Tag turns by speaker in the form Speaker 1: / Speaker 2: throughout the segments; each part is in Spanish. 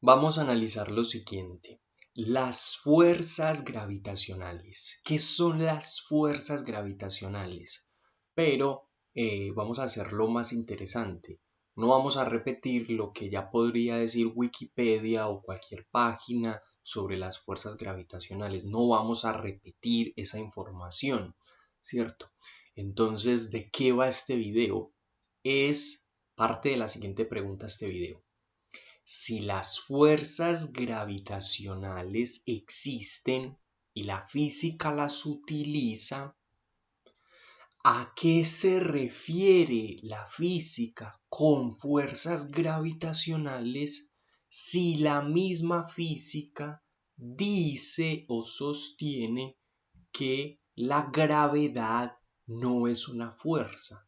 Speaker 1: Vamos a analizar lo siguiente. Las fuerzas gravitacionales. ¿Qué son las fuerzas gravitacionales? Pero vamos a hacerlo más interesante. No vamos a repetir lo que ya podría decir Wikipedia o cualquier página sobre las fuerzas gravitacionales. No vamos a repetir esa información, ¿cierto? Entonces, ¿de qué va este video? Es parte de la siguiente pregunta este video. Si las fuerzas gravitacionales existen y la física las utiliza, ¿a qué se refiere la física con fuerzas gravitacionales si la misma física dice o sostiene que la gravedad no es una fuerza?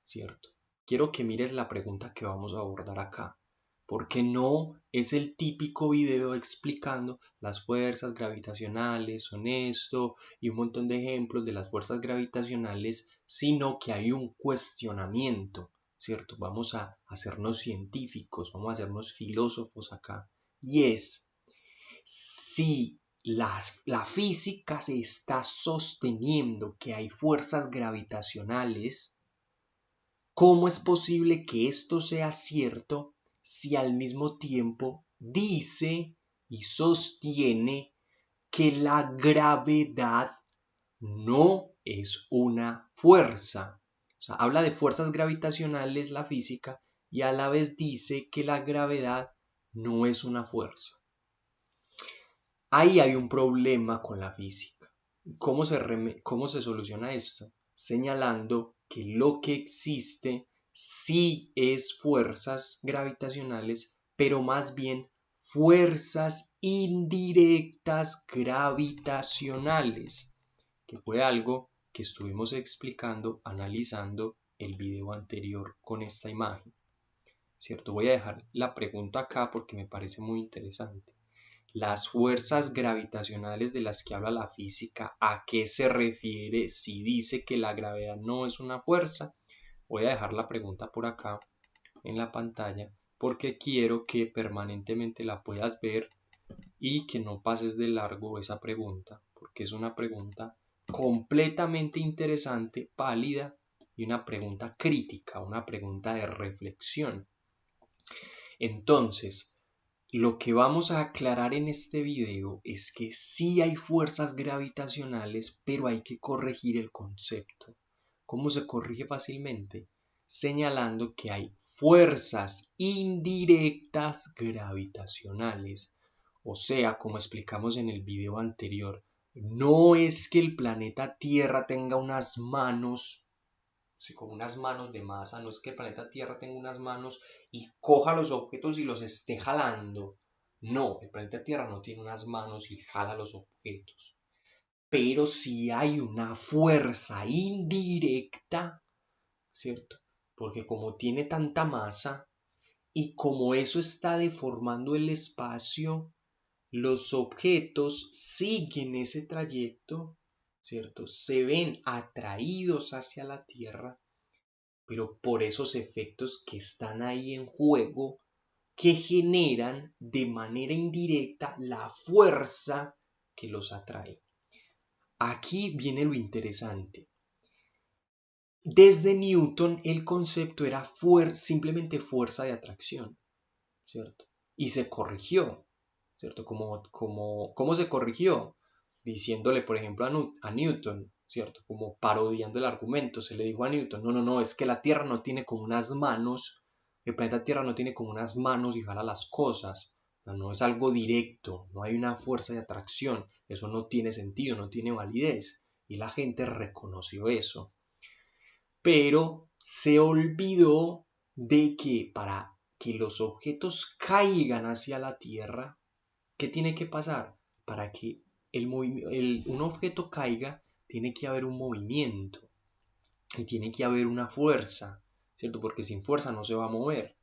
Speaker 1: ¿Cierto? Quiero que mires la pregunta que vamos a abordar acá, porque no es el típico video explicando las fuerzas gravitacionales son esto y un montón de ejemplos de las fuerzas gravitacionales, sino que hay un cuestionamiento, ¿cierto? Vamos a hacernos científicos, vamos a hacernos filósofos acá, y es si la física se está sosteniendo que hay fuerzas gravitacionales. ¿Cómo es posible que esto sea cierto si al mismo tiempo dice y sostiene que la gravedad no es una fuerza? O sea, habla de fuerzas gravitacionales la física y a la vez dice que la gravedad no es una fuerza. Ahí hay un problema con la física. ¿Cómo se soluciona esto? Señalando que lo que existe sí es fuerzas gravitacionales, pero más bien fuerzas indirectas gravitacionales, que fue algo que estuvimos explicando, analizando el video anterior con esta imagen. ¿Cierto? Voy a dejar la pregunta acá porque me parece muy interesante. Las fuerzas gravitacionales de las que habla la física, ¿a qué se refiere si dice que la gravedad no es una fuerza? Voy a dejar la pregunta por acá en la pantalla porque quiero que permanentemente la puedas ver y que no pases de largo esa pregunta, porque es una pregunta completamente interesante, válida y una pregunta crítica, una pregunta de reflexión. Entonces, lo que vamos a aclarar en este video es que sí hay fuerzas gravitacionales, pero hay que corregir el concepto. ¿Cómo se corrige fácilmente? Señalando que hay fuerzas indirectas gravitacionales. O sea, como explicamos en el video anterior, no es que el planeta Tierra tenga unas manos, con unas manos de masa, no es que el planeta Tierra tenga unas manos y coja los objetos y los esté jalando. No, el planeta Tierra no tiene unas manos y jala los objetos. Pero sí hay una fuerza indirecta, ¿cierto? Porque como tiene tanta masa y como eso está deformando el espacio, los objetos siguen ese trayecto, ¿cierto? Se ven atraídos hacia la Tierra, pero por esos efectos que están ahí en juego, que generan de manera indirecta la fuerza que los atrae. Aquí viene lo interesante. Desde Newton el concepto era simplemente fuerza de atracción, ¿cierto? Y se corrigió, ¿cierto? ¿Cómo se corrigió? Diciéndole, por ejemplo, a Newton, ¿cierto? Como parodiando el argumento, se le dijo a Newton, no, es que la Tierra no tiene como unas manos, el planeta Tierra no tiene como unas manos y jala las cosas, no es algo directo, no hay una fuerza de atracción, eso no tiene sentido, no tiene validez, y la gente reconoció eso. Pero se olvidó de que para que los objetos caigan hacia la Tierra, ¿qué tiene que pasar? Para que un objeto caiga, tiene que haber un movimiento y tiene que haber una fuerza, ¿cierto? Porque sin fuerza no se va a mover.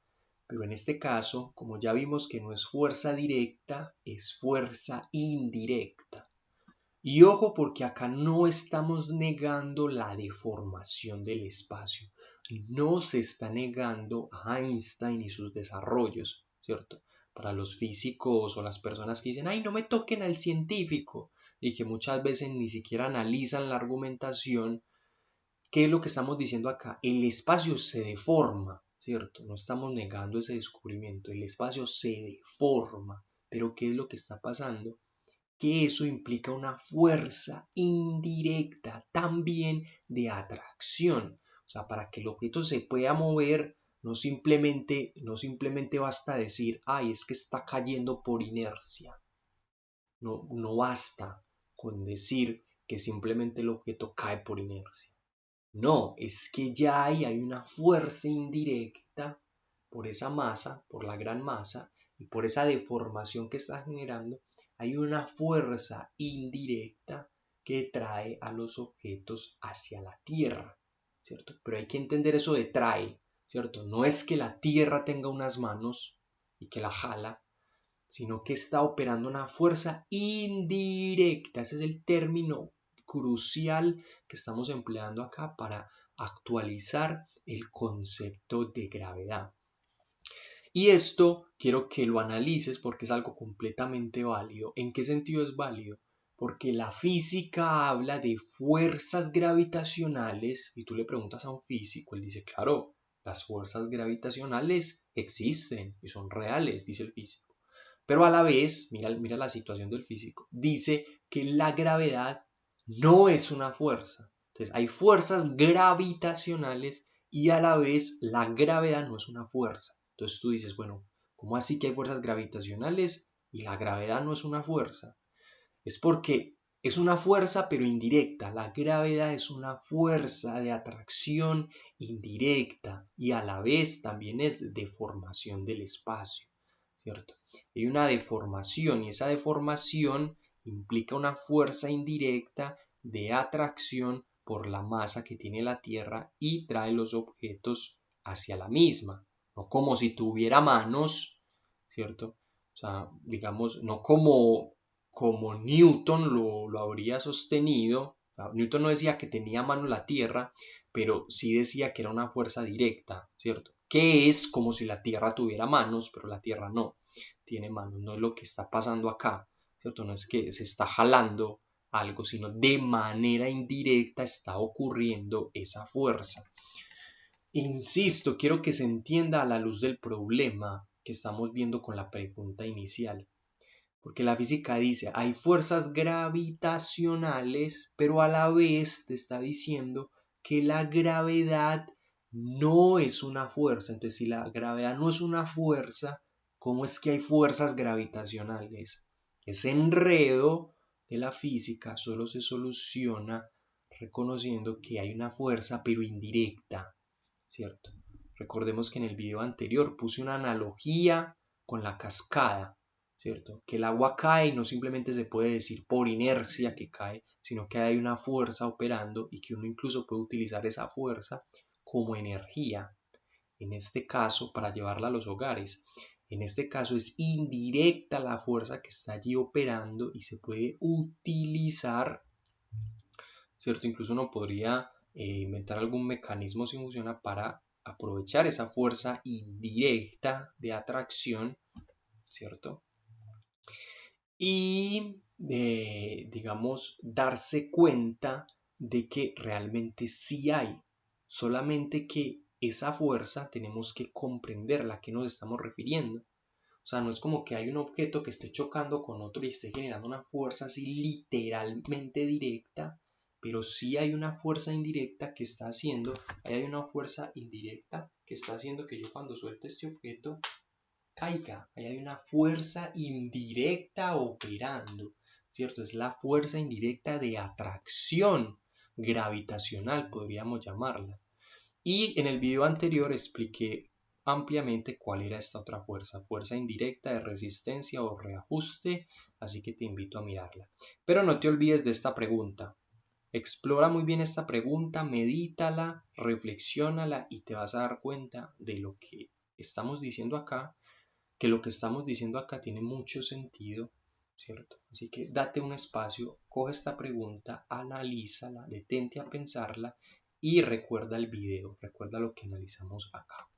Speaker 1: Pero en este caso, como ya vimos que no es fuerza directa, es fuerza indirecta. Y ojo porque acá no estamos negando la deformación del espacio. No se está negando a Einstein y sus desarrollos, ¿cierto? para los físicos o las personas que dicen, ay, no me toquen al científico, y que muchas veces ni siquiera analizan la argumentación. ¿Qué es lo que estamos diciendo acá? El espacio se deforma, ¿cierto? No estamos negando ese descubrimiento, el espacio se deforma, pero ¿qué es lo que está pasando? Que eso implica una fuerza indirecta también de atracción. O sea, para que el objeto se pueda mover, no simplemente basta decir, ay, es que está cayendo por inercia. No, no basta con decir que simplemente el objeto cae por inercia. No, es que ya hay una fuerza indirecta por esa masa, por la gran masa, y por esa deformación que está generando, hay una fuerza indirecta que trae a los objetos hacia la Tierra, ¿cierto? Pero hay que entender eso de trae, ¿cierto? No es que la Tierra tenga unas manos y que la jala, sino que está operando una fuerza indirecta. Ese es el término crucial que estamos empleando acá para actualizar el concepto de gravedad. Y esto quiero que lo analices porque es algo completamente válido. ¿En qué sentido es válido? Porque la física habla de fuerzas gravitacionales y tú le preguntas a un físico, él dice, claro, las fuerzas gravitacionales existen y son reales, dice el físico. Pero a la vez, mira la situación del físico, dice que la gravedad no es una fuerza. Entonces, hay fuerzas gravitacionales y a la vez la gravedad no es una fuerza. Entonces tú dices, bueno, ¿cómo así que hay fuerzas gravitacionales y la gravedad no es una fuerza? Es porque es una fuerza pero indirecta. La gravedad es una fuerza de atracción indirecta y a la vez también es deformación del espacio, ¿cierto? Hay una deformación y esa deformación implica una fuerza indirecta de atracción por la masa que tiene la Tierra y trae los objetos hacia la misma, no como si tuviera manos, ¿cierto? O sea, digamos, no como Newton lo habría sostenido. Newton no decía que tenía mano la Tierra, pero sí decía que era una fuerza directa, ¿cierto? Que es como si la Tierra tuviera manos, pero la Tierra no tiene manos. No es lo que está pasando acá, ¿cierto? No es que se está jalando algo, sino de manera indirecta está ocurriendo esa fuerza. Insisto, quiero que se entienda a la luz del problema que estamos viendo con la pregunta inicial. Porque la física dice, hay fuerzas gravitacionales, pero a la vez te está diciendo que la gravedad no es una fuerza. Entonces, si la gravedad no es una fuerza, ¿cómo es que hay fuerzas gravitacionales? Ese enredo de la física solo se soluciona reconociendo que hay una fuerza, pero indirecta, ¿cierto? Recordemos que en el video anterior puse una analogía con la cascada, ¿cierto? Que el agua cae y no simplemente se puede decir por inercia que cae, sino que hay una fuerza operando y que uno incluso puede utilizar esa fuerza como energía, en este caso para llevarla a los hogares. En este caso es indirecta la fuerza que está allí operando y se puede utilizar, ¿cierto? Incluso uno podría inventar algún mecanismo si funciona para aprovechar esa fuerza indirecta de atracción, ¿cierto? Y, digamos, darse cuenta de que realmente sí hay, solamente que esa fuerza tenemos que comprenderla, a qué nos estamos refiriendo. O sea, no es como que hay un objeto que esté chocando con otro y esté generando una fuerza así literalmente directa, pero sí hay una fuerza indirecta que está haciendo, hay una fuerza indirecta que está haciendo que yo cuando suelte este objeto caiga. Ahí hay una fuerza indirecta operando, ¿cierto? Es la fuerza indirecta de atracción gravitacional, podríamos llamarla. Y en el video anterior expliqué ampliamente cuál era esta otra fuerza indirecta de resistencia o reajuste, así que te invito a mirarla. Pero no te olvides de esta pregunta. Explora muy bien esta pregunta, medítala, reflexiónala y te vas a dar cuenta de lo que estamos diciendo acá, que lo que estamos diciendo acá tiene mucho sentido, ¿cierto? Así que date un espacio, coge esta pregunta, analízala, detente a pensarla y recuerda el video, recuerda lo que analizamos acá.